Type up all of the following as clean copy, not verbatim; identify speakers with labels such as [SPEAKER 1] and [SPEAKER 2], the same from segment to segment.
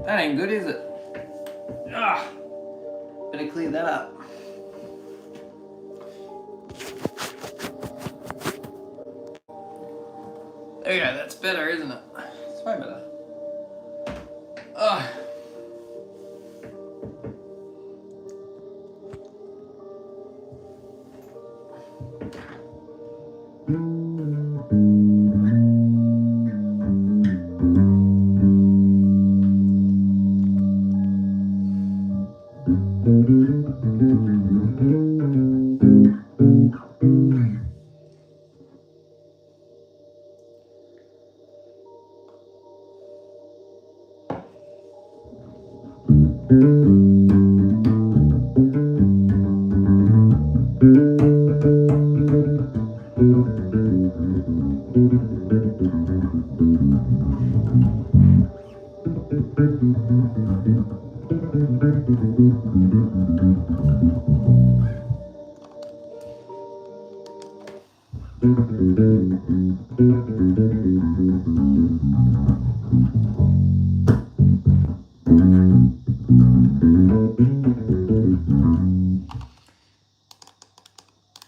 [SPEAKER 1] That ain't good, is it? Ah, better clear that up. There you go, that's better, isn't it? It's way better. Ah.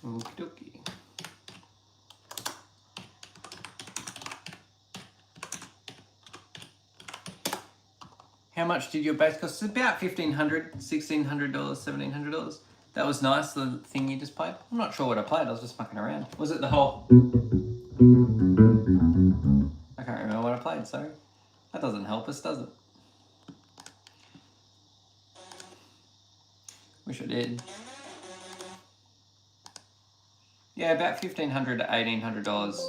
[SPEAKER 1] Okey-dokey. How much did your bass cost? It's about $1,500, $1,600, $1,700. That was nice, the thing you just played. I'm not sure what I played, I was just fucking around. Was it the whole... I can't remember what I played, sorry. That doesn't help us, does it? Wish I did. Yeah, about $1,500 to $1,800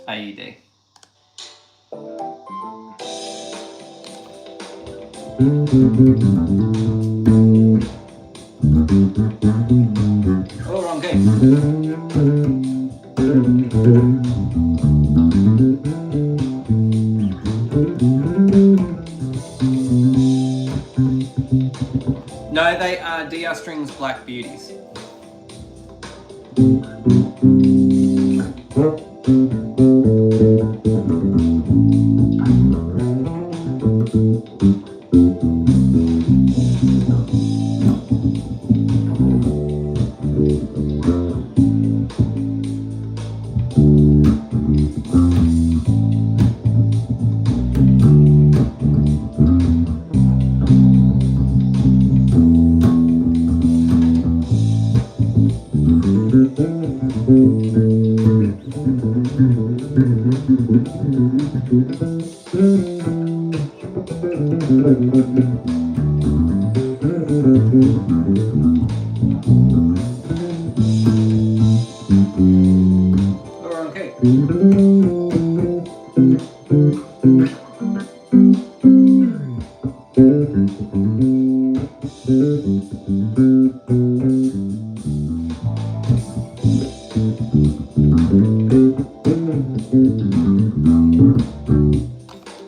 [SPEAKER 1] AED. Oh, wrong game. No, they are DR Strings Black Beauties.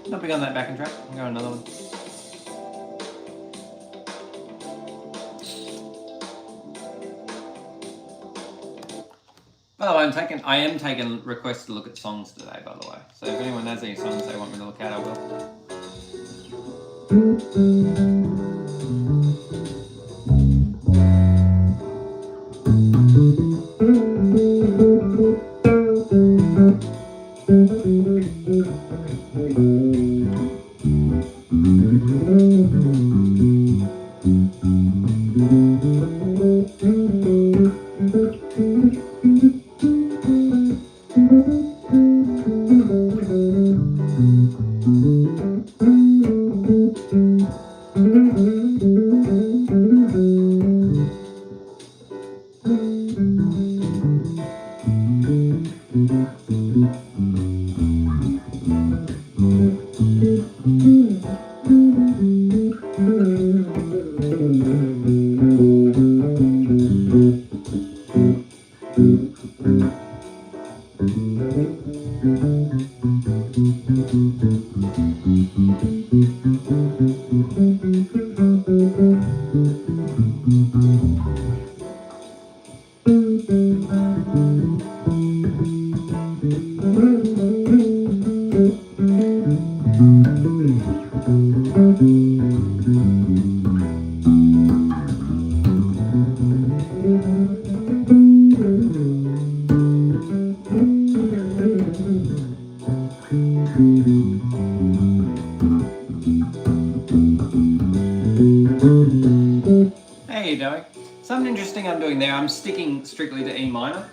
[SPEAKER 1] Jumping on that backing track, I'll go another one. By the way, I am taking requests to look at songs today, by the way. So if anyone has any songs they want me to look at, I will. How you doing? Something interesting I'm doing there, I'm sticking strictly to E minor.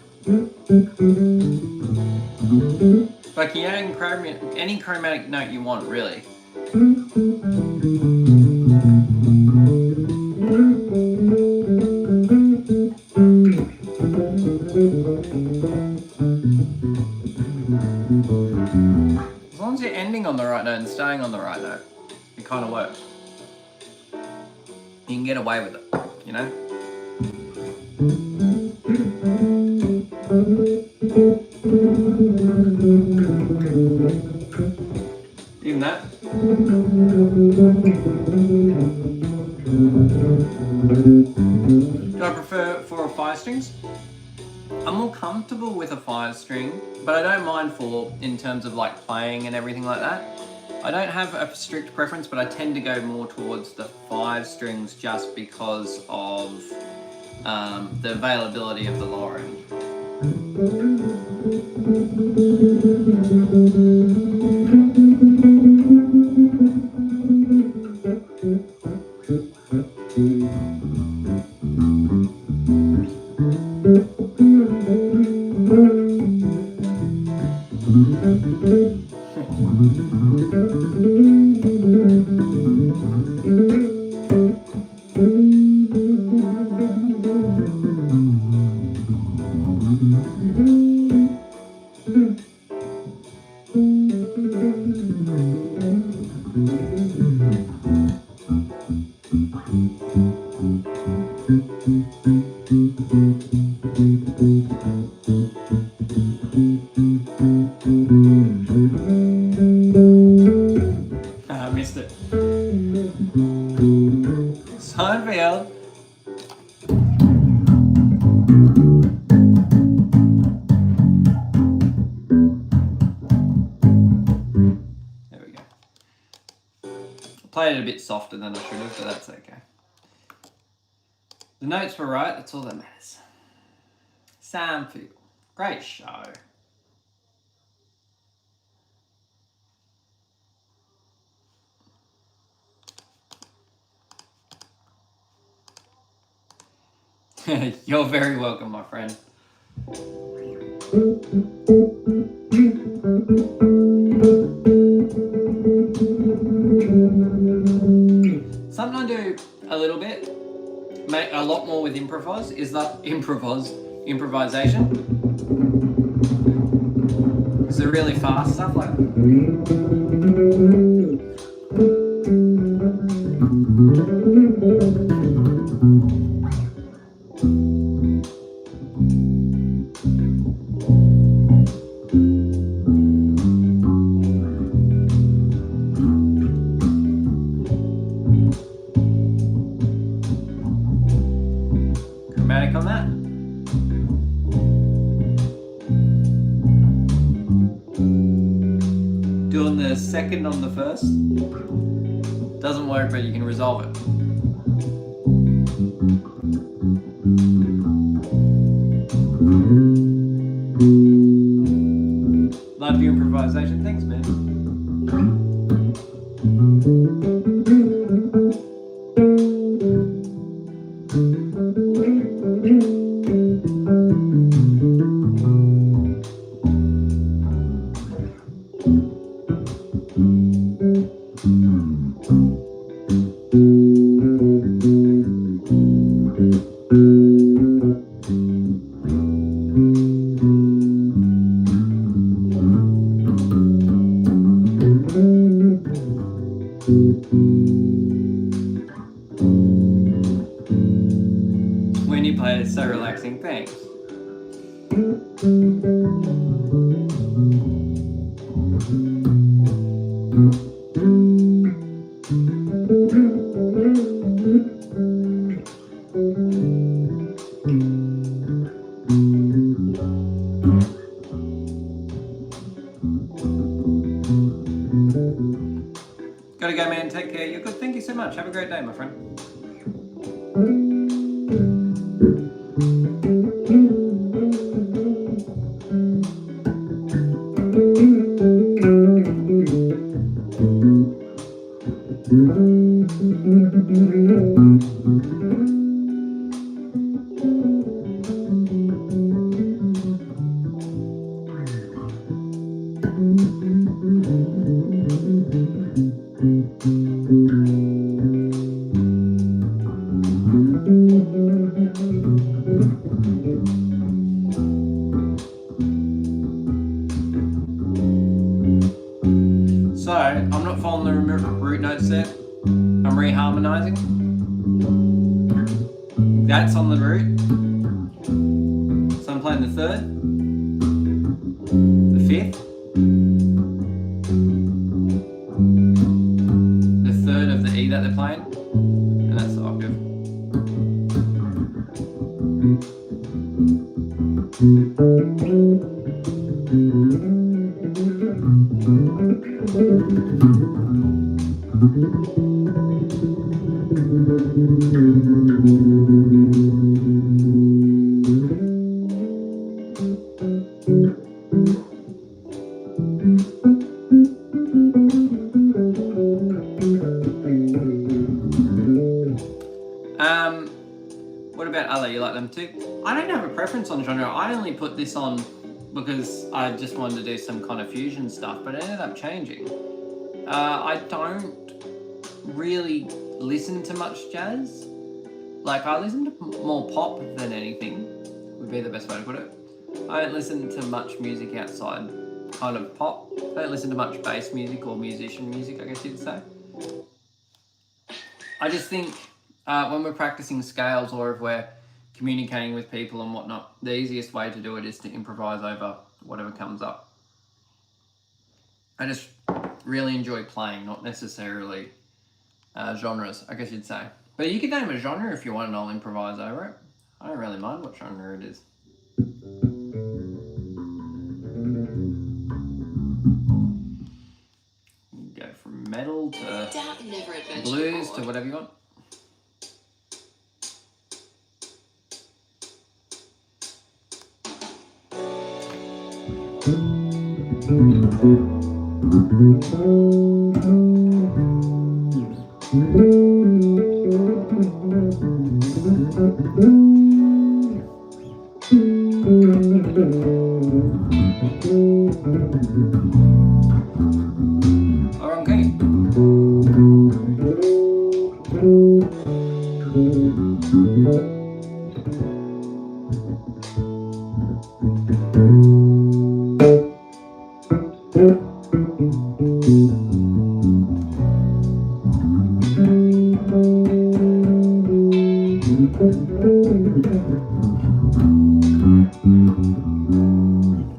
[SPEAKER 1] Like you're adding any chromatic note you want, really. As long as you're ending on the right note and starting on the right note, it kind of works. You can get away with it, you know? Even that. Do I prefer 4 or 5 strings? I'm more comfortable with a 5 string, but I don't mind 4 in terms of like playing and everything like that. I don't have a strict preference, but I tend to go more towards the 5 strings just because of the availability of the lower end. I missed it. Seinfeld. There we go. I played it a bit softer than I should have, but that's okay. The notes were right, that's all that matters. Seinfeld. Great show. You're very welcome, my friend. Something I do a little bit, a lot more with improvisation. It's the really fast stuff like. Chromatic on that. Doing the second on the first doesn't work, but you can resolve it. Love your improvisation. Thanks, man. When you play it, it's so relaxing. Thanks. Gotta go, man. Take care. You're good. Thank you so much. Have a great day, my friend. So, I'm not following the root notes there. I'm reharmonizing. That's on the root. So I'm playing the third, the fifth, the third of the E that they're playing, and that's the octave. What about other? You like them too? I don't have a preference on genre. I only put this on because I just wanted to do some kind of fusion stuff, but it ended up changing. I don't really listen to much jazz. Like, I listen to more pop than anything, would be the best way to put it. I don't listen to much music outside kind of pop. I don't listen to much bass music or musician music, I guess you'd say. I just think when we're practicing scales or if we're communicating with people and whatnot, the easiest way to do it is to improvise over whatever comes up. I just really enjoy playing, not necessarily genres, I guess you'd say. But you can name a genre if you want and I'll improvise over it. I don't really mind what genre it is. Go from metal to blues to whatever you want.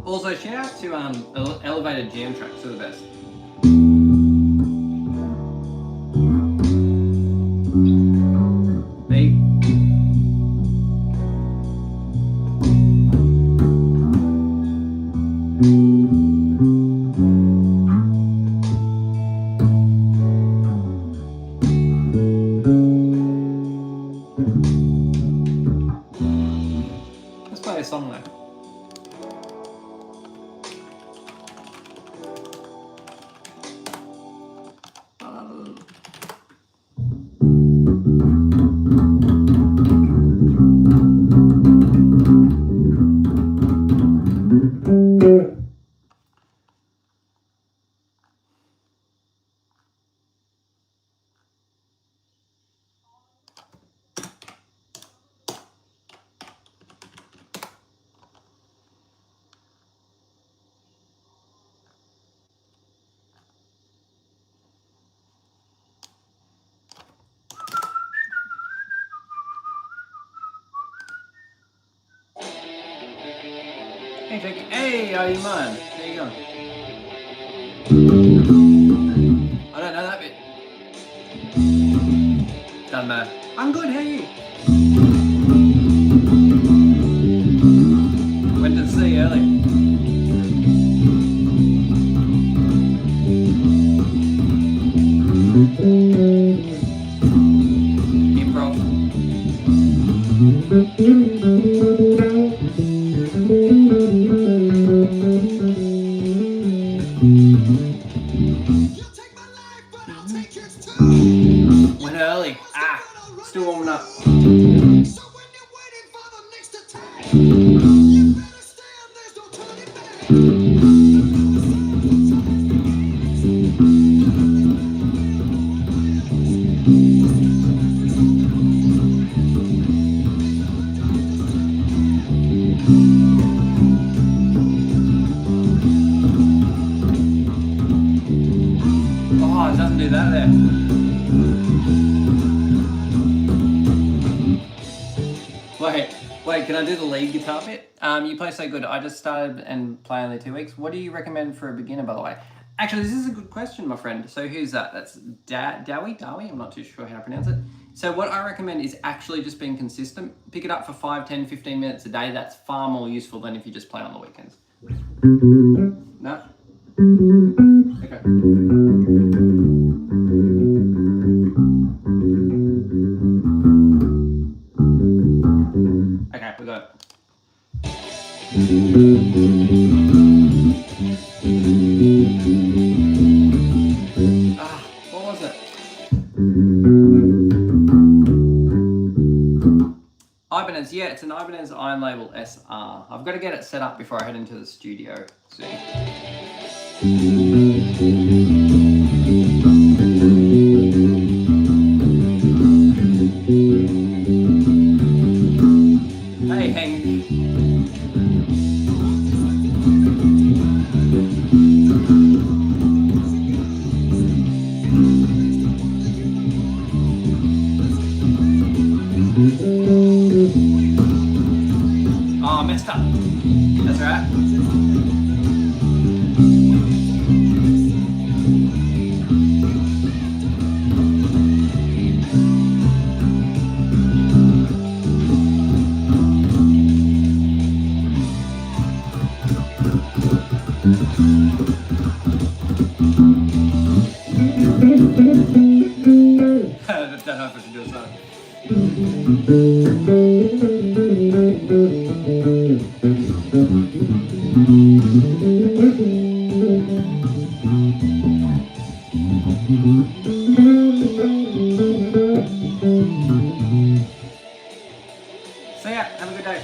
[SPEAKER 1] Also, shout out to elevated jam tracks, are the best. Beat. Let's play a song though. Hey, Jake. Hey, how you man? How you going? I don't know that bit. Doesn't matter. I'm good, how are you? Went to see early. Improv.
[SPEAKER 2] You'll take my life, but I'll take yours too.
[SPEAKER 1] still warming up. Oh, it doesn't do that there. Wait, can I do the lead guitar bit? You play so good. I just started and play only 2 weeks. What do you recommend for a beginner, by the way? Actually, this is a good question, my friend. So who's that? That's Dowie? I'm not too sure how to pronounce it. So what I recommend is actually just being consistent. Pick it up for 5, 10, 15 minutes a day. That's far more useful than if you just play on the weekends. No? Okay. Okay, we got it. What was it? Ibanez, yeah, it's an Ibanez Iron Label SR. I've got to get it set up before I head into the studio soon. Hey, Hank. Oh, I messed up. That's right. I don't know if I should do that. So yeah, have a good day.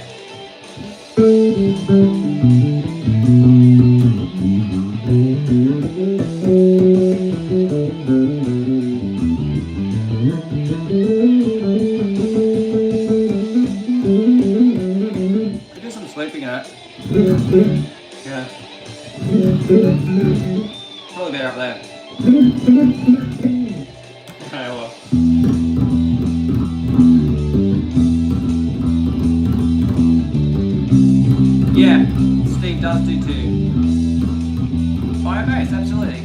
[SPEAKER 1] Do some sleeping in it. Yeah. Probably better up there. Okay, well. Yeah, Steve does do too. Fire bass, absolutely.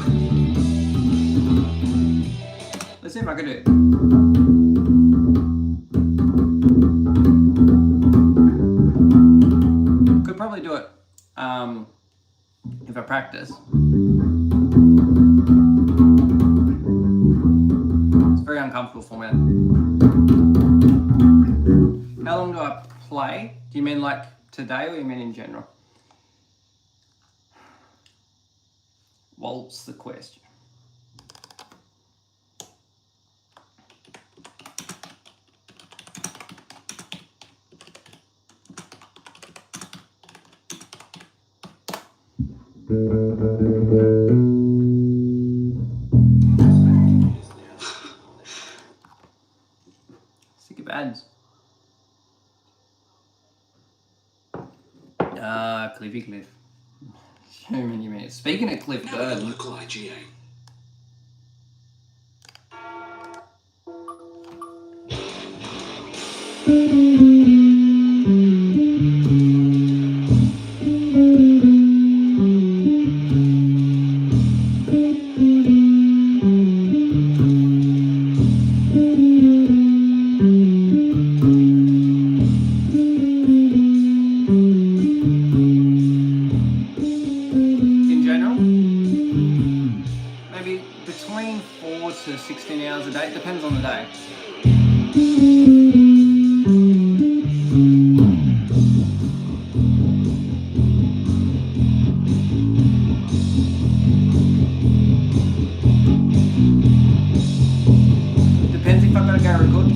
[SPEAKER 1] Let's see if I can do it. Could probably do it if I practice. It's very uncomfortable for me. How long do I play? Do you mean like today or you mean in general? What's the question? Sick of ads. Cliffy Cliff. Show many minutes. Speaking of Cliff Bird.
[SPEAKER 2] Local IGA.
[SPEAKER 1] In general, maybe between 4 to 16 hours a day. It depends on the day. Depends if I've got to go record.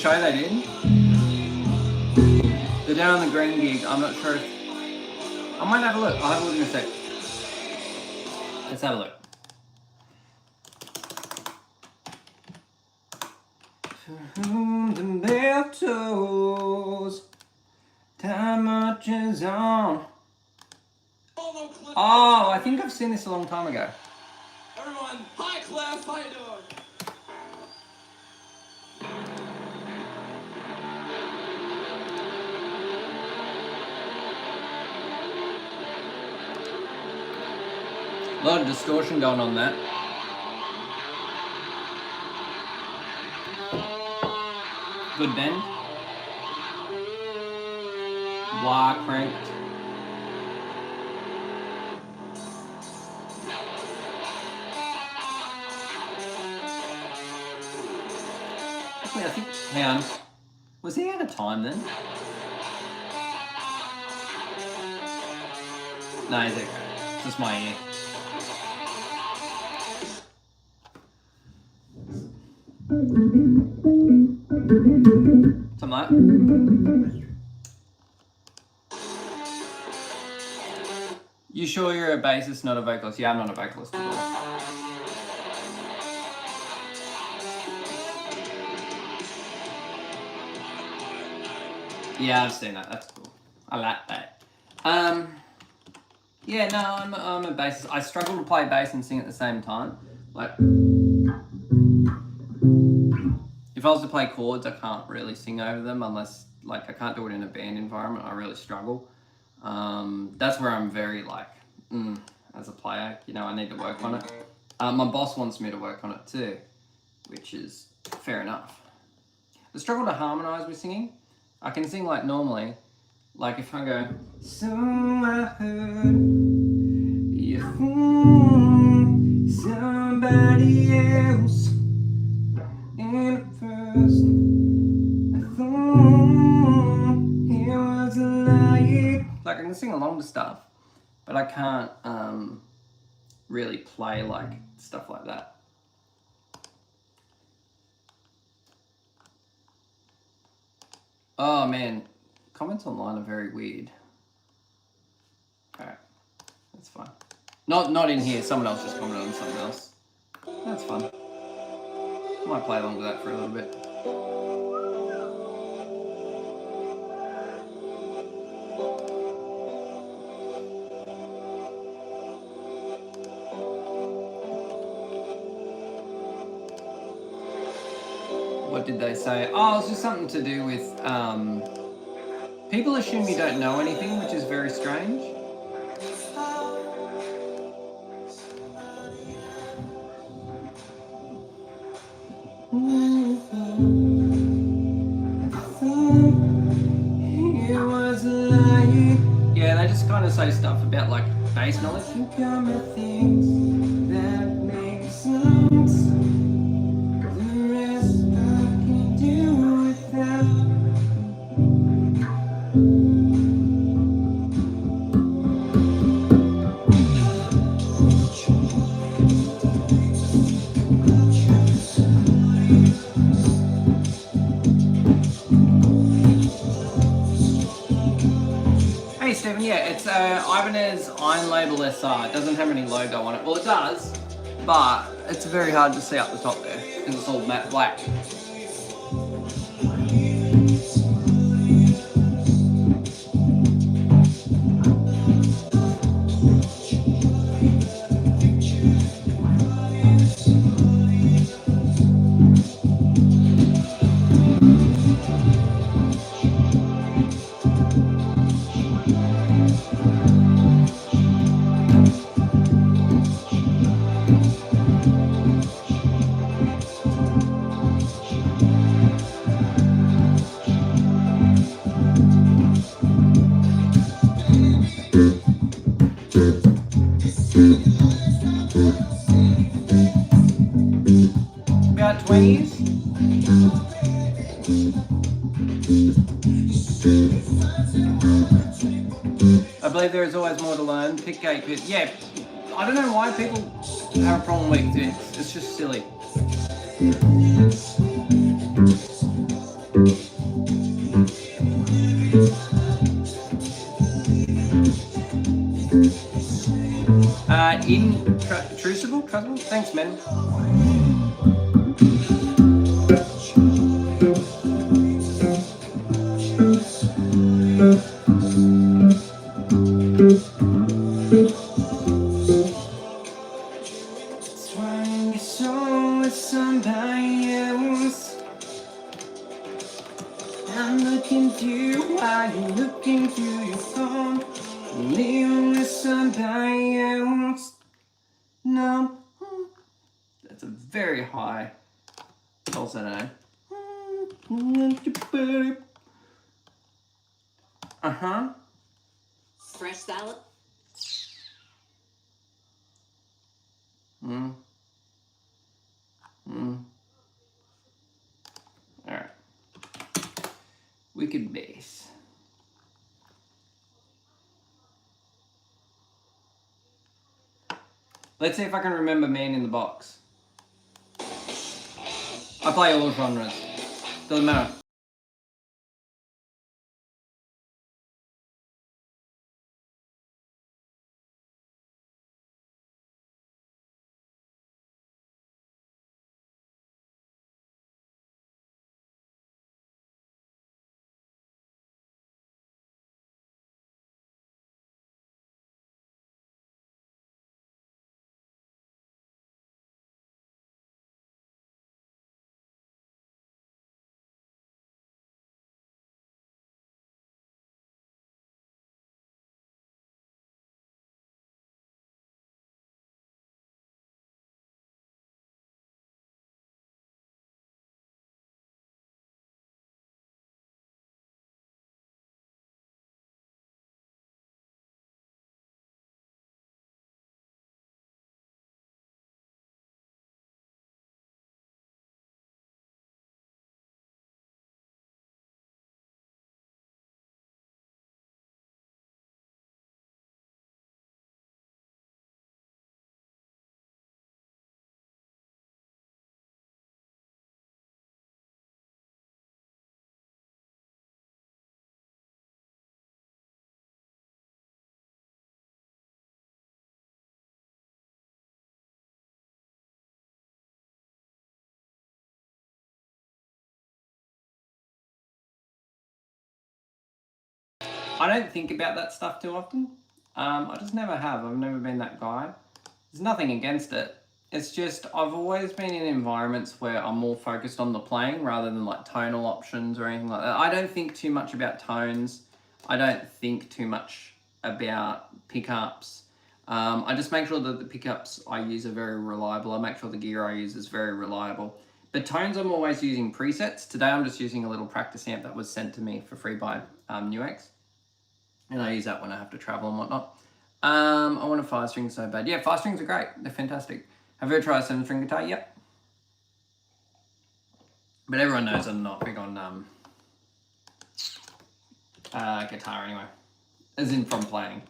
[SPEAKER 1] show they did. They're down on the Green gig. I'm not sure if... I might have a look. I'll have a look in a sec. Let's have a look. The bell tolls, time marches on. Oh, I think I've seen this a long time ago.
[SPEAKER 2] Everyone, hi Cliff, how you doing?
[SPEAKER 1] A lot of distortion going on there. Good bend. Wah cranked. Actually, I think, hang on. Was he out of time then? No, he's okay. It's just my ear. Something like that. You sure you're a bassist, not a vocalist? Yeah, I'm not a vocalist at all. Yeah, I've seen that. That's cool. I like that. Yeah, no, I'm a bassist. I struggle to play bass and sing at the same time. Like, if I was to play chords, I can't really sing over them unless, like, I can't do it in a band environment. I really struggle. That's where I'm very, like, as a player, you know, I need to work on it. My boss wants me to work on it too, which is fair enough. The struggle to harmonise with singing, I can sing like normally, like if I go, so I heard you fool somebody else, and at first I thought he was a lie. Like I can sing along to stuff, but I can't really play like stuff like that. Oh man, comments online are very weird. Alright, that's fine. Not in here, someone else just commented on something else. That's fun. I might play along with that for a little bit. What did they say? Oh, it's just something to do with, people assume you don't know anything, which is very strange. Yeah, they just kind of say stuff about like bass knowledge. Hey Stephen, yeah, it's Ibanez Iron Label SR. It doesn't have any logo on it. Well, it does, but it's very hard to see up the top there because it's all matte black. About 20s. I believe there is always more to learn. Pick 8-bit. Yeah, I don't know why people have a problem with it. It's just silly. Intrusible? Thanks, man. Swing your soul with somebody else. I'm looking through while you're looking through your phone. Living with somebody else. No. That's a very high falsetto. Uh-huh.
[SPEAKER 3] Fresh salad.
[SPEAKER 1] Alright. Wicked bass. Let's see if I can remember Man in the Box. I play all genres. Doesn't matter. I don't think about that stuff too often. I just never have. I've never been that guy. There's nothing against it. It's just I've always been in environments where I'm more focused on the playing rather than like tonal options or anything like that. I don't think too much about tones. I don't think too much about pickups. I just make sure that the pickups I use are very reliable. I make sure the gear I use is very reliable. But tones, I'm always using presets. Today I'm just using a little practice amp that was sent to me for free by Neweggs. And I use that when I have to travel and whatnot. I want a 5-string so bad. Yeah, 5-strings are great. They're fantastic. Have you ever tried a 7-string guitar? Yep. But everyone knows I'm not big on guitar anyway. As in from playing.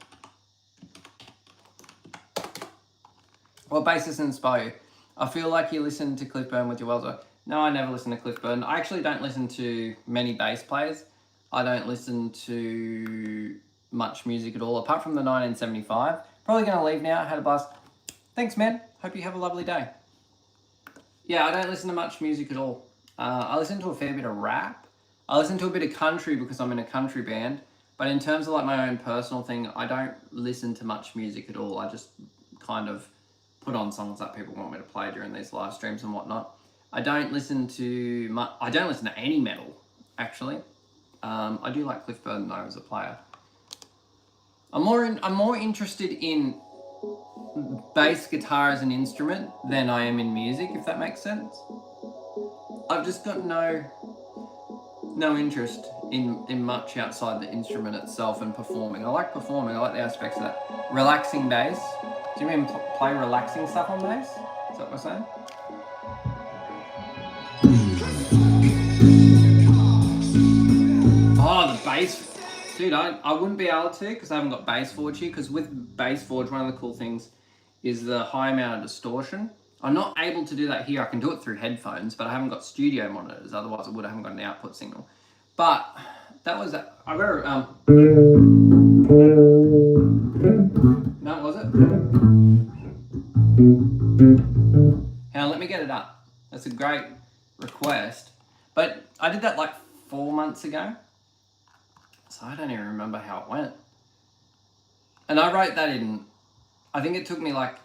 [SPEAKER 1] What bassist inspire you? I feel like you listen to Cliff Burn with your Wells. No, I never listen to Cliff Burn. I actually don't listen to many bass players. I don't listen to much music at all, apart from the 1975. Probably going to leave now. Had a blast. Thanks, man. Hope you have a lovely day. Yeah, I don't listen to much music at all. I listen to a fair bit of rap. I listen to a bit of country because I'm in a country band. But in terms of like my own personal thing, I don't listen to much music at all. I just kind of put on songs that people want me to play during these live streams and whatnot. I don't listen to much. I don't listen to any metal, actually. I do like Cliff Burton though as a player. I'm more interested in bass guitar as an instrument than I am in music, if that makes sense. I've just got no interest in much outside the instrument itself and performing. I like performing. I like the aspects of that. Relaxing bass. Do you mean play relaxing stuff on bass? Is that what we're saying? Oh, the bass. Dude, I wouldn't be able to because I haven't got Bass Forge here, because with Bass Forge, one of the cool things is the high amount of distortion. I'm not able to do that here. I can do it through headphones, but I haven't got studio monitors. Otherwise, I haven't got an output signal. But that was that. I got that was it. Now let me get it up. That's a great request. But I did that like 4 months ago. So I don't even remember how it went. And I wrote that in, I think it took me like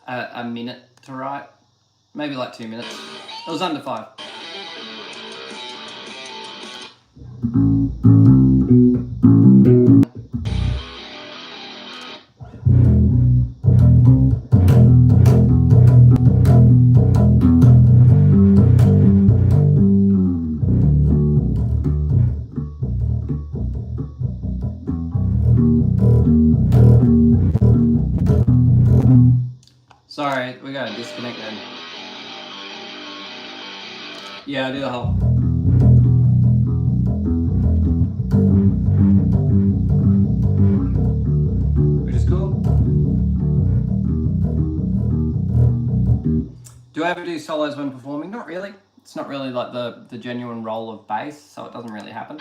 [SPEAKER 1] a minute to write. Maybe like 2 minutes. It was under 5. Sorry, we got disconnected. Yeah, I do the whole. Which is cool. Do I ever do solos when performing? Not really. It's not really like the genuine role of bass, so it doesn't really happen.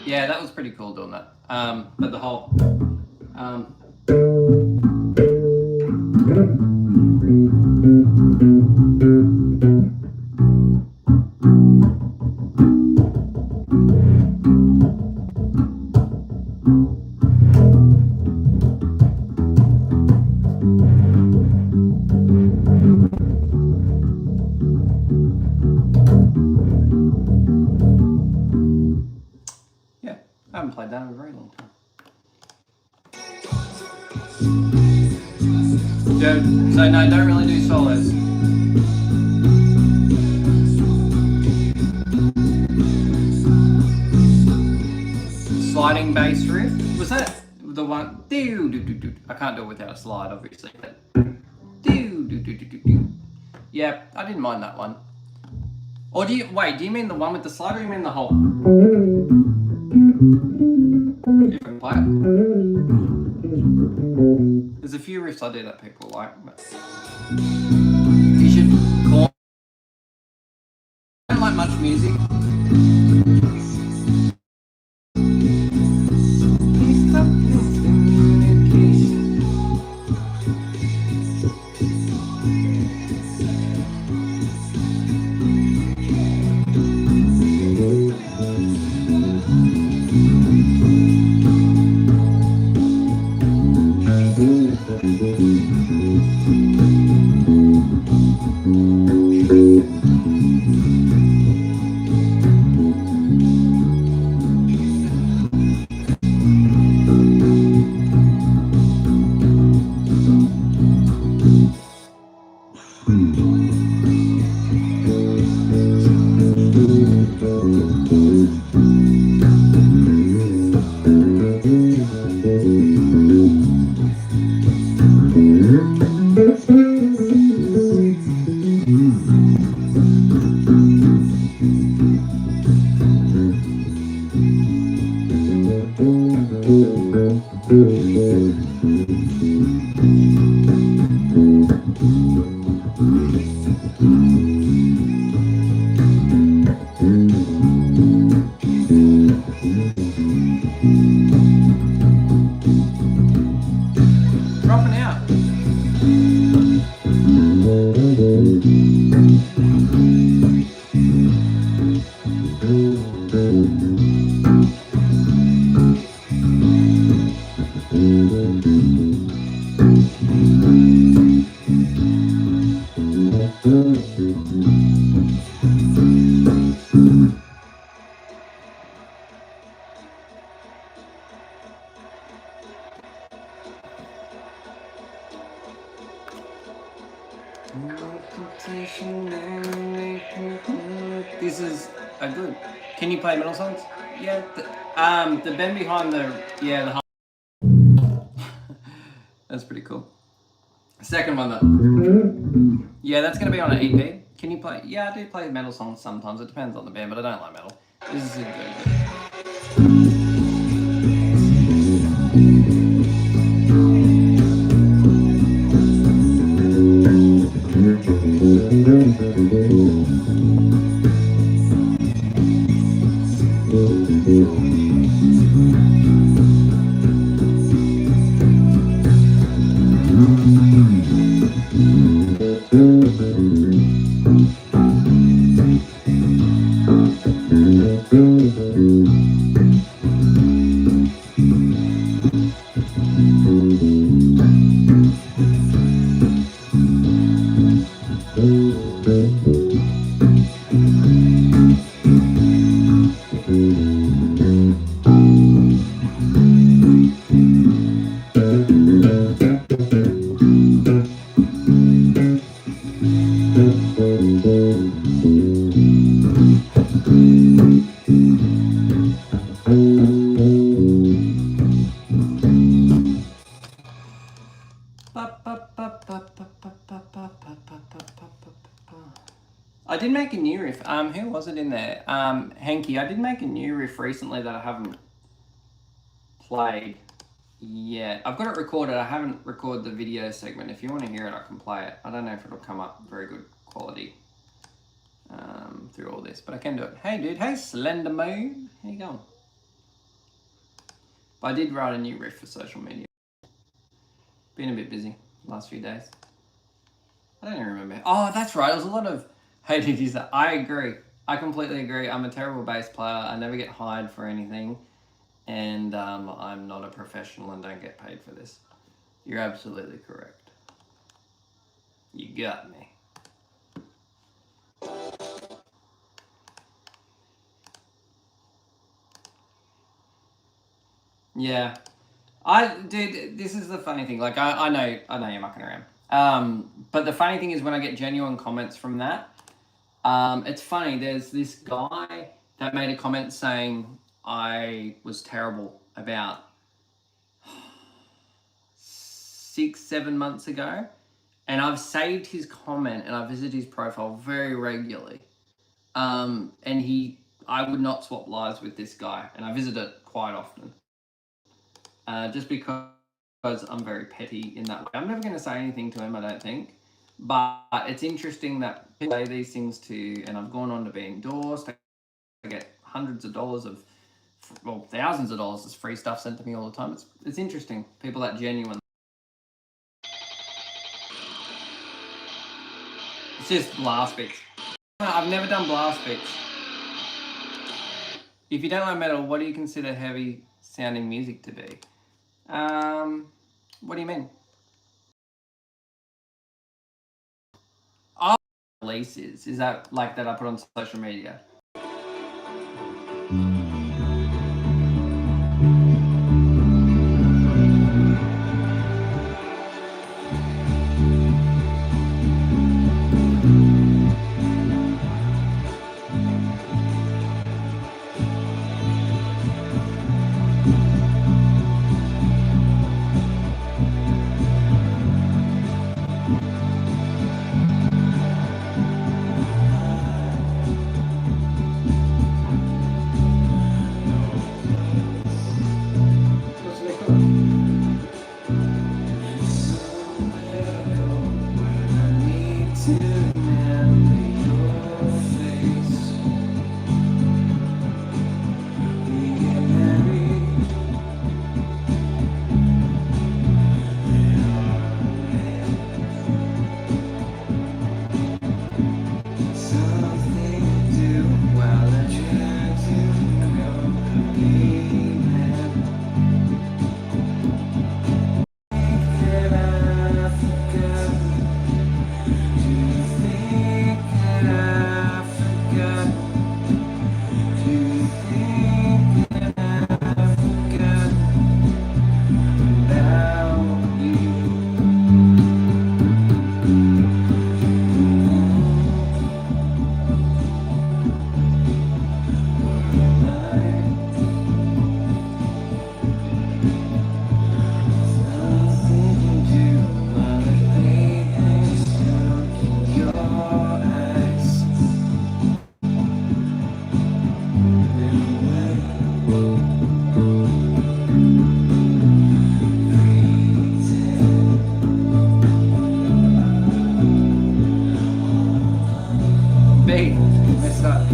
[SPEAKER 1] Yeah, that was pretty cool doing that. But the whole yeah, I haven't played that in a very long time. So no, don't really do solos. Sliding bass riff, was that the one? I can't do it without a slide, obviously. But yeah, I didn't mind that one. Or do you mean the one with the slide, or do you mean the whole? If I can play it. There's a few riffs I do that people like, but you should call. I don't like much music. Dropping out. This is a good. Can you play metal songs? Yeah. The bend behind the the. That's pretty cool. Second one though. Yeah, that's gonna be on an EP. Can you play? Yeah, I do play metal songs sometimes. It depends on the band, but I don't like metal. This is a good. I did make a new riff. Who was it in there? Hanky. I did make a new riff recently that I haven't played yet. I've got it recorded. I haven't recorded the video segment. If you want to hear it, I can play it. I don't know if it'll come up very good quality through all this, but I can do it. Hey, dude. Hey, Slender Moon. How you going? But I did write a new riff for social media. Been a bit busy the last few days. I don't even remember. Oh, that's right. It was a lot of... Hey, did you say? I agree. I completely agree. I'm a terrible bass player. I never get hired for anything. And I'm not a professional and don't get paid for this. You're absolutely correct. You got me. Yeah. Dude, this is the funny thing. Like, I know you're mucking around. But the funny thing is when I get genuine comments from that, it's funny. There's this guy that made a comment saying I was terrible about 6-7 months ago. And I've saved his comment and I visit his profile very regularly. And I would not swap lives with this guy. And I visit it quite often. Just because I'm very petty in that way. I'm never going to say anything to him, I don't think. But it's interesting that people say these things to, and I've gone on to be endorsed. I get hundreds of dollars of, well, thousands of dollars of free stuff sent to me all the time. It's interesting. People that genuine. It's just blast beats. I've never done blast beats. If you don't like metal, what do you consider heavy sounding music to be? What do you mean? Oh, releases. Is that like that I put on social media? messed up.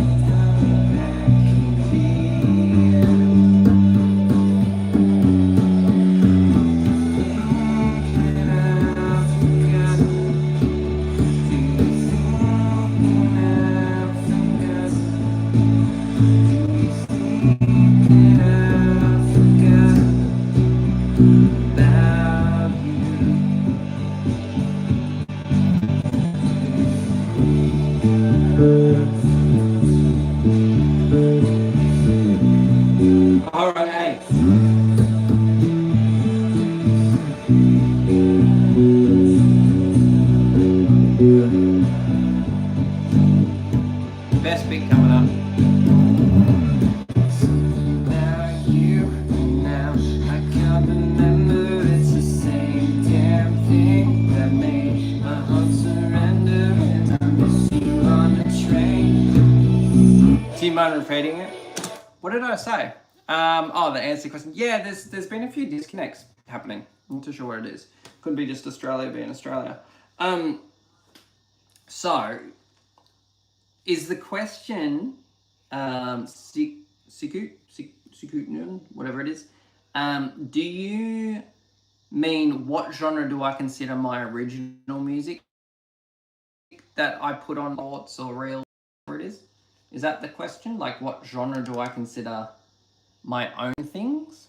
[SPEAKER 1] All right, hey. Best bit coming up. Now you, now I can't remember. It's the same damn thing that made my heart surrender. And I miss you on the train. Do you mind repeating it? What did I say? Oh, the answer question. Yeah, there's been a few disconnects happening. I'm not too sure what it is. Could be just Australia being Australia. So, is the question Sikut, whatever it is, do you mean what genre do I consider my original music that I put on thoughts or reels, whatever it is? Is that the question? Like, what genre do I consider my own things?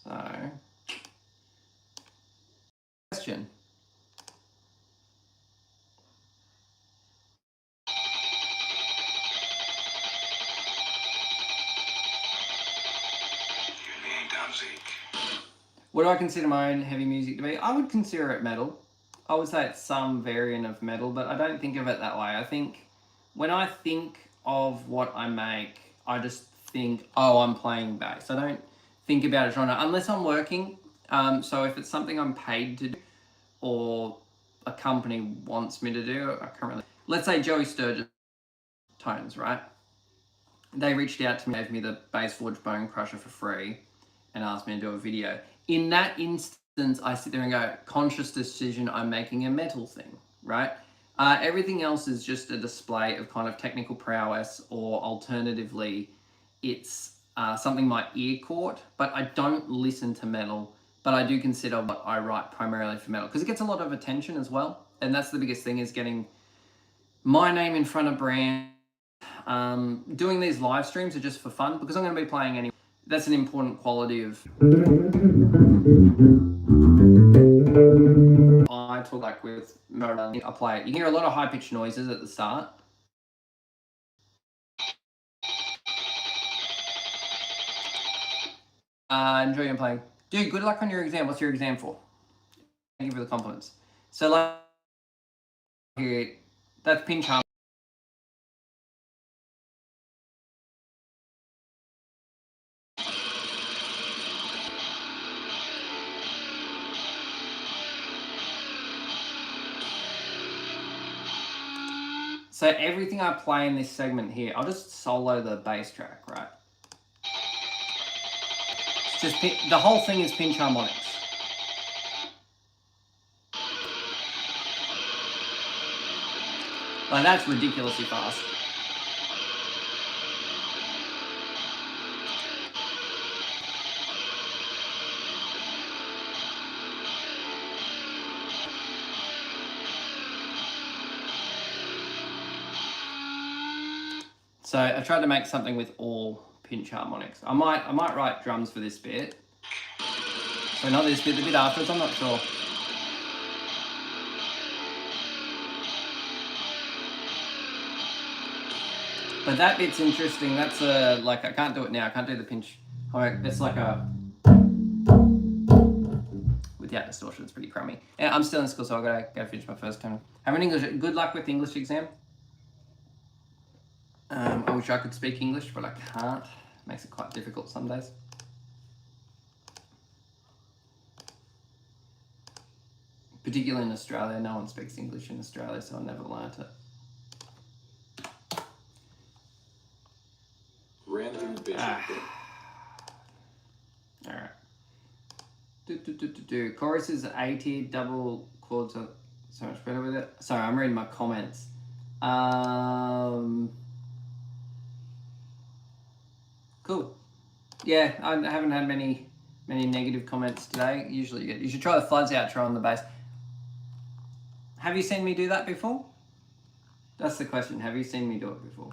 [SPEAKER 1] So, question. What do I consider my own heavy music to be? I would consider it metal. I would say it's some variant of metal, but I don't think of it that way. I think when I think of what I make, I just think, oh, I'm playing bass. I don't think about a genre unless I'm working. So if it's something I'm paid to do or a company wants me to do, I can't really. Let's say Joey Sturgis Tones, right? They reached out to me, gave me the Bass Forge Bone Crusher for free and asked me to do a video. In that instance, I sit there and go, conscious decision, I'm making a metal thing, right? Everything else is just a display of kind of technical prowess, or alternatively, it's something my ear caught, but I don't listen to metal, but I do consider what I write primarily for metal, because it gets a lot of attention as well. And that's the biggest thing, is getting my name in front of brands. Doing these live streams are just for fun, because I'm going to be playing anyway. That's an important quality of I talk like with I play it. You hear a lot of high pitched noises at the start. Enjoy your playing. Dude, good luck on your exam. What's your exam for? Thank you for the compliments. So like here, that's pinch harmony. So everything I play in this segment here, I'll just solo the bass track, right? It's just the whole thing is pinch harmonics. Like, that's ridiculously fast. So I tried to make something with all pinch harmonics. I might write drums for this bit. So not this bit, the bit afterwards, I'm not sure. But that bit's interesting. That's like, I can't do it now. I can't do the pinch. It's like a, without distortion, it's pretty crummy. And I'm still in school, so I've got to go finish my first term. Have an English, good luck with the English exam. I wish I could speak English, but I can't. It makes it quite difficult some days. Particularly in Australia, no one speaks English in Australia, so I never learnt it. Chorus is A tier, double chords are so much better with it. Sorry, I'm reading my comments. Cool. Yeah, I haven't had many negative comments today. Usually you should try the floods outro on the bass. Have you seen me do that before? That's the question. Have you seen me do it before?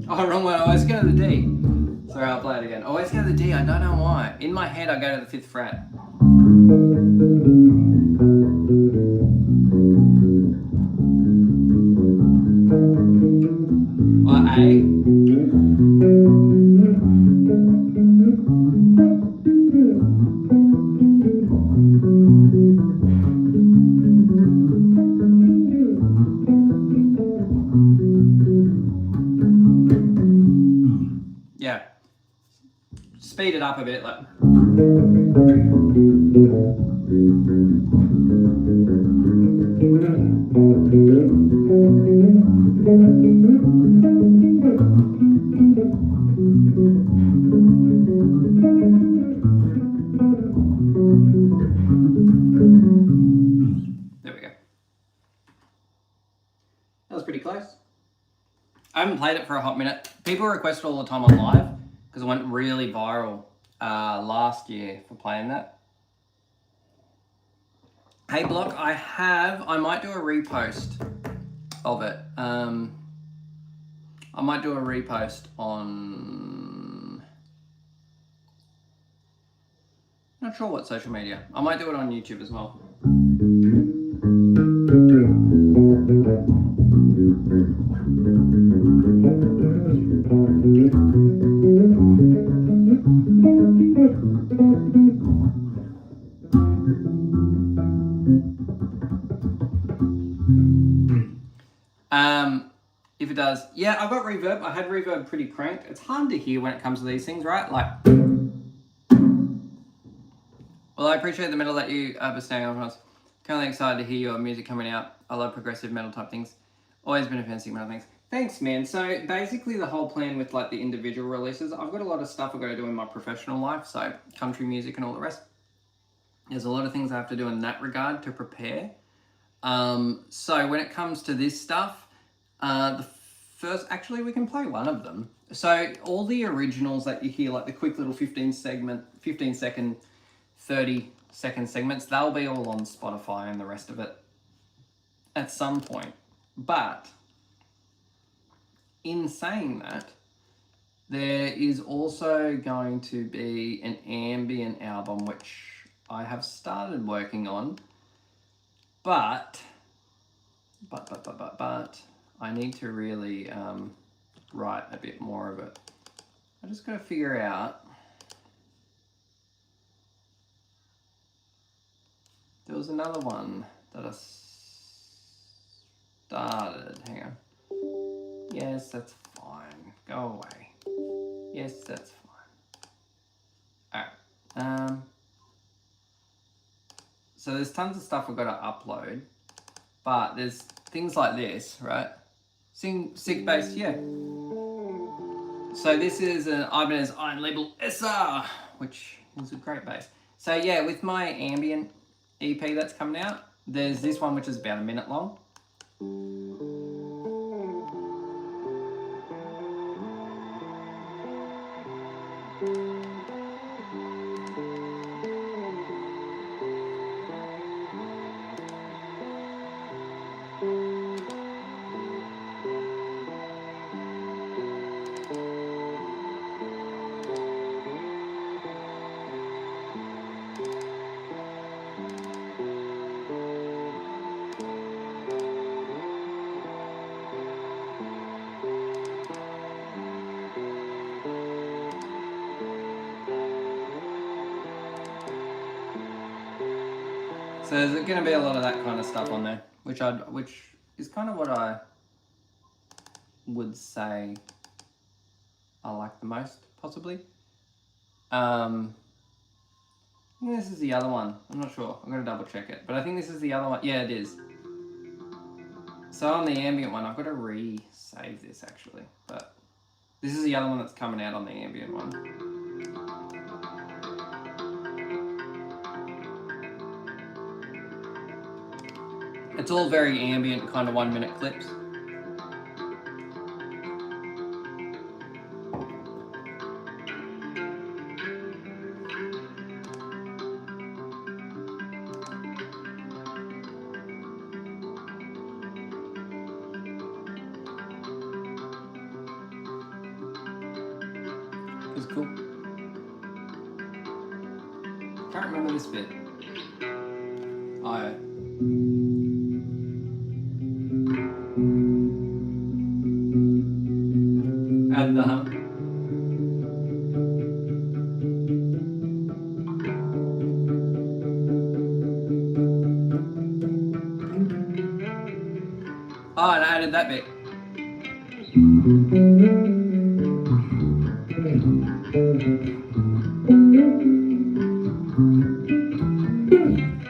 [SPEAKER 1] Oh, wrong one. I always go to the D. Sorry, I'll play it again. I always go to the D. I don't know why. In my head, I go to the 5th fret. Or A. Yeah. Speed it up a bit, like. There we go. That was pretty close. I haven't played it for a hot minute. People request all the time on live because it went really viral last year for playing that. Hey Block, I might do a repost of it. I might do a repost on, not sure what social media. I might do it on YouTube as well. If it does, yeah, I've got reverb. I had reverb pretty cranked. It's hard to hear when it comes to these things, right? Like, well, I appreciate the metal that you are bestowing on us. Currently excited to hear your music coming out. I love progressive metal type things. Always been a fan of metal things. Thanks, man. So basically the whole plan with like the individual releases, I've got a lot of stuff I've got to do in my professional life. So country music and all the rest. There's a lot of things I have to do in that regard to prepare. So when it comes to this stuff, the first, actually we can play one of them. So all the originals that you hear, like the quick little 15 second, 30-second segments, they'll be all on Spotify and the rest of it at some point. But in saying that, there is also going to be an ambient album which I have started working on, but I need to really write a bit more of it. I just got to figure out. There was another one that I started. Hang on. Yes, that's fine. Go away. Yes, that's fine. Alright. So there's tons of stuff I've got to upload, but there's things like this, right? Sick bass, yeah. So this is an Ibanez Iron Label SR, which is a great bass. So yeah, with my Ambient EP that's coming out, there's this one which is about a minute long. So there's going to be a lot of that kind of stuff on there, which is kind of what I would say I like the most, possibly. I think this is the other one. I'm not sure. I'm going to double check it. But I think this is the other one. Yeah, it is. So on the ambient one, I've got to re-save this actually. But this is the other one that's coming out on the ambient one. It's all very ambient, kind of 1 minute clips. It's cool. Can't remember this bit. Oh. Add the hum. Oh, and I added that bit.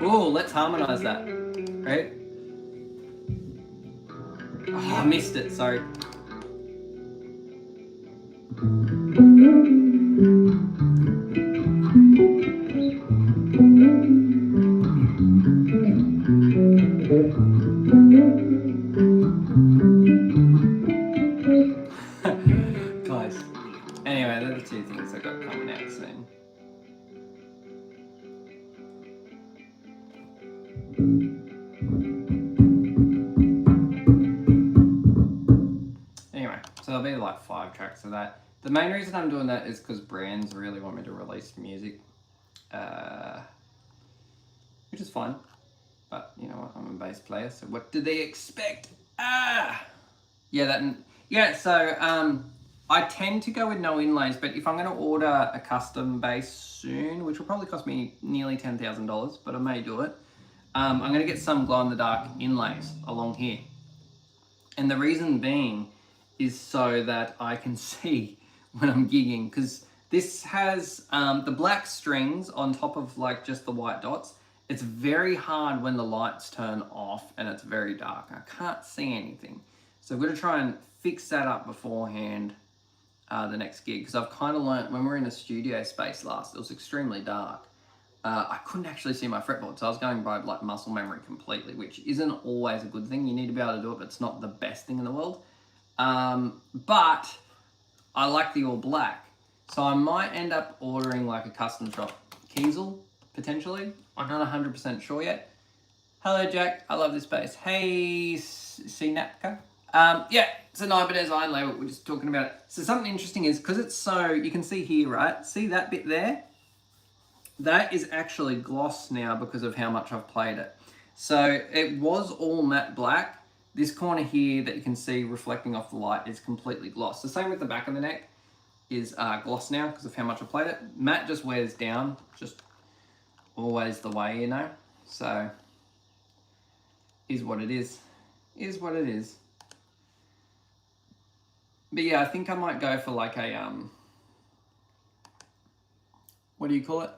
[SPEAKER 1] Oh, let's harmonize that, right? Oh, I missed it, sorry. Close. Anyway, they're the two things I got coming out soon. Anyway, so there'll be like 5 tracks of that. The main reason I'm doing that is because brands really want me to release music, which is fine. But you know what? I'm a bass player, so what do they expect? So I tend to go with no inlays, but if I'm going to order a custom bass soon, which will probably cost me nearly $10,000, but I may do it, I'm going to get some glow-in-the-dark inlays along here. And the reason being is so that I can see when I'm gigging, because this has the black strings on top of like just the white dots. It's very hard when the lights turn off and it's very dark. I can't see anything. So I'm going to try and fix that up beforehand the next gig, because I've kind of learnt when we were in a studio space last, it was extremely dark. I couldn't actually see my fretboard, so I was going by like muscle memory completely, which isn't always a good thing. You need to be able to do it, but it's not the best thing in the world. But I like the all black, so I might end up ordering like a custom shop Kiesel, potentially. I'm not 100% sure yet. Hello, Jack. I love this bass. Hey, Sinapka. Yeah, it's an Ibanez iron label. We're just talking about it. So something interesting is, because it's so, you can see here, right? See that bit there? That is actually gloss now because of how much I've played it. So it was all matte black. This corner here that you can see reflecting off the light is completely gloss. The same with the back of the neck is gloss now because of how much I played it. Matte just wears down, just always the way, you know? So, is what it is. Is what it is. But yeah, I think I might go for like a, what do you call it?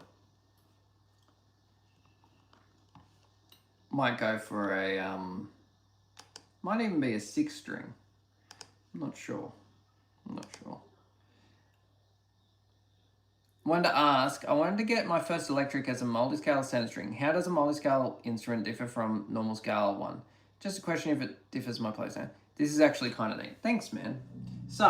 [SPEAKER 1] Might go for a, might even be a 6-string. I'm not sure. Wanted to ask, I wanted to get my first electric as a multiscale center string. How does a multiscale instrument differ from normal scale one? Just a question if it differs my playsound. This is actually kind of neat. Thanks, man. So,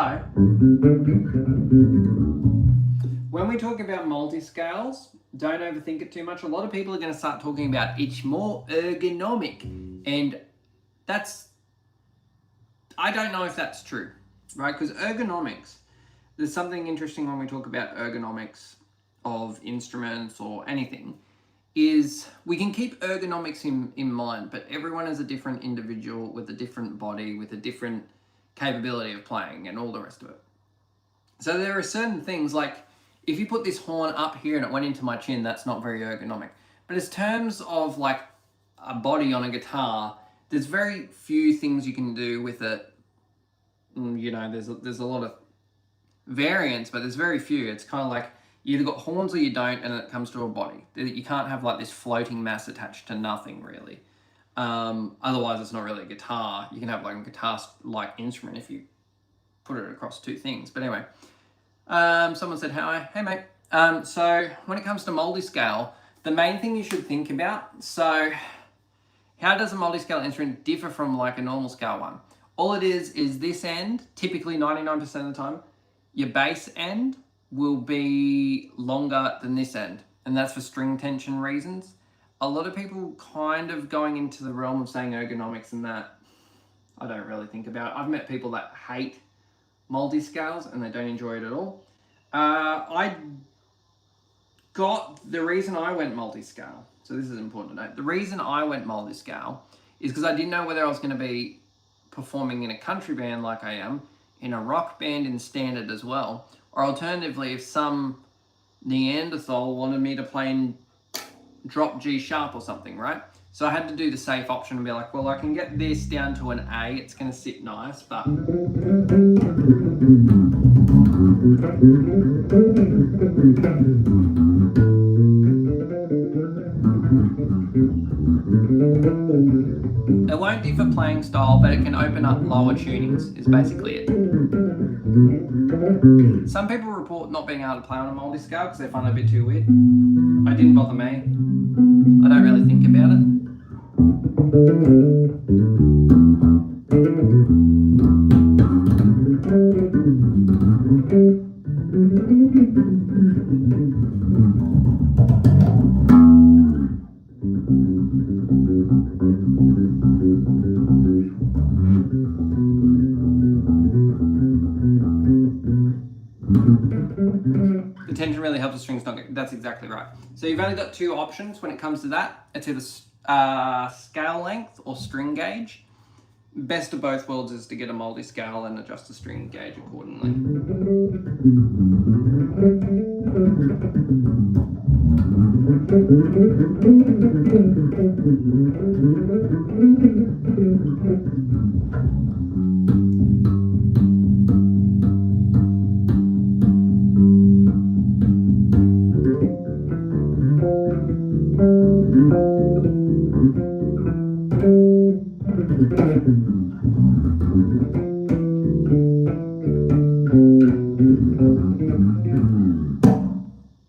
[SPEAKER 1] when we talk about multiscales, don't overthink it too much. A lot of people are going to start talking about it's more ergonomic, and that's, I don't know if that's true, right? Because ergonomics, there's something interesting when we talk about ergonomics of instruments or anything, is we can keep ergonomics in mind, but everyone is a different individual with a different body, with a different capability of playing and all the rest of it. So there are certain things like, if you put this horn up here and it went into my chin, that's not very ergonomic. But in terms of like a body on a guitar, there's very few things you can do with it. You know, there's a lot of variants, but there's very few. It's kind of like you either got horns or you don't, and it comes to a body. You can't have like this floating mass attached to nothing really. Otherwise, it's not really a guitar. You can have like a guitar-like instrument if you put it across two things. But anyway, someone said, hey mate. So when it comes to multiscale, the main thing you should think about, so how does a multiscale instrument differ from like a normal scale one? All it is this end, typically 99% of the time, your bass end will be longer than this end. And that's for string tension reasons. A lot of people kind of going into the realm of saying ergonomics and that, I don't really think about it. I've met people that hate multiscales and they don't enjoy it at all. The reason I went multiscale, so this is important to note, the reason I went multiscale is because I didn't know whether I was going to be performing in a country band like I am, in a rock band in standard as well, or alternatively if some Neanderthal wanted me to play in drop G sharp or something, right? So I had to do the safe option and be like, well, I can get this down to an A, it's going to sit nice, but it won't differ playing style, but it can open up lower tunings, is basically it. Some people report not being able to play on a multiscale because they find it a bit too weird. It didn't bother me. I don't really think about it. The tension really helps the strings not get, that's exactly right. So you've only got two options when it comes to that. It's either scale length or string gauge. Best of both worlds is to get a multi-scale and adjust the string gauge accordingly.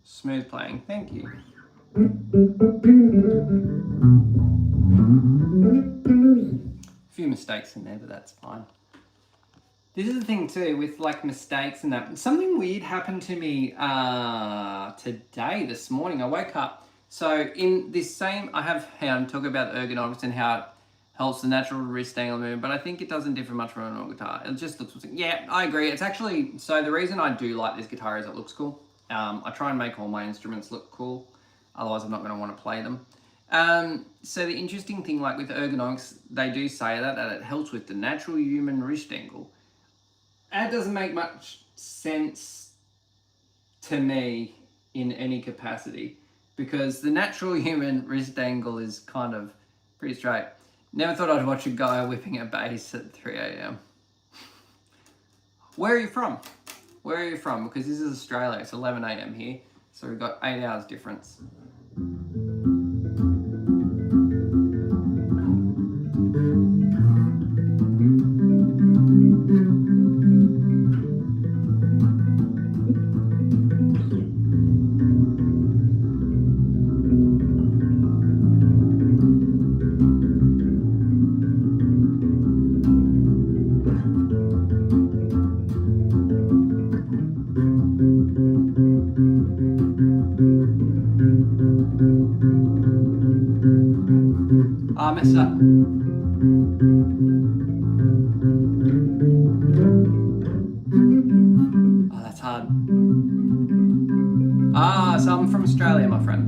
[SPEAKER 1] Smooth playing, thank you. A few mistakes in there, but that's fine. This is the thing too with like mistakes and that. Something weird happened to me today, this morning. I woke up. So in this same, I'm talking about ergonomics and how it helps the natural wrist angle movement, but I think it doesn't differ much from a normal guitar. It just looks, yeah, I agree. It's actually, so the reason I do like this guitar is it looks cool. I try and make all my instruments look cool. Otherwise I'm not going to want to play them. So the interesting thing, like with ergonomics, they do say that it helps with the natural human wrist angle. That doesn't make much sense to me in any capacity, because the natural human wrist angle is kind of pretty straight. Never thought I'd watch a guy whipping a bass at 3 a.m. Where are you from? Where are you from? Because this is Australia, it's 11 a.m. here, so we've got 8 hours difference. I messed up. Oh, that's hard. So I'm from Australia, my friend.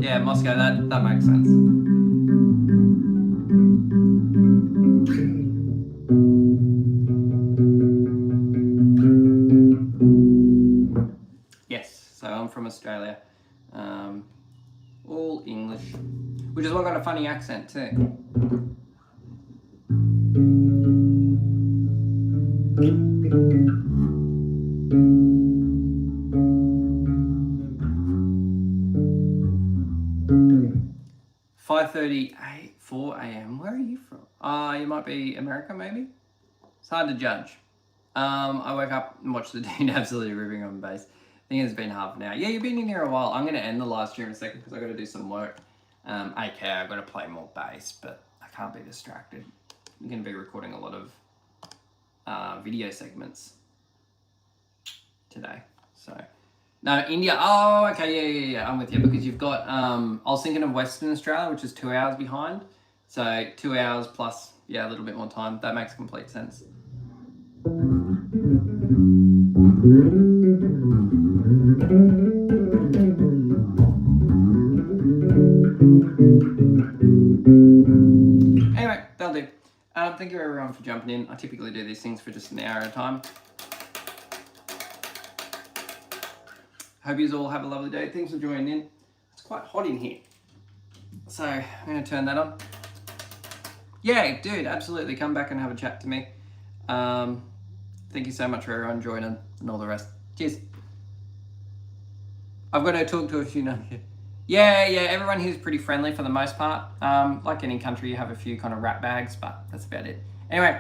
[SPEAKER 1] Yeah, Moscow, that makes sense. Yes, so I'm from Australia. All English, which is why I got a funny accent too. 4 a.m. Where are you from? You might be America, maybe? It's hard to judge. I woke up and watched the dude absolutely ripping on bass. I think it's been half an hour. Yeah, you've been in here a while. I'm going to end the live stream in a second because I've got to do some work. Okay, I've got to play more bass, but I can't be distracted. I'm going to be recording a lot of video segments today. So, no, India. Oh, okay, yeah. I'm with you because you've got, I was thinking of Western Australia, which is 2 hours behind. So 2 hours plus, yeah, a little bit more time. That makes complete sense. Anyway, that'll do. Thank you everyone for jumping in. I typically do these things for just an hour at a time. Hope you all have a lovely day. Thanks for joining in. It's quite hot in here. So I'm going to turn that on. Yeah, dude, absolutely. Come back and have a chat to me. Thank you so much for everyone joining and all the rest. Cheers. I've got to talk to a few now. Yeah, everyone here's pretty friendly for the most part. Like any country, you have a few kind of rat bags, but that's about it. Anyway,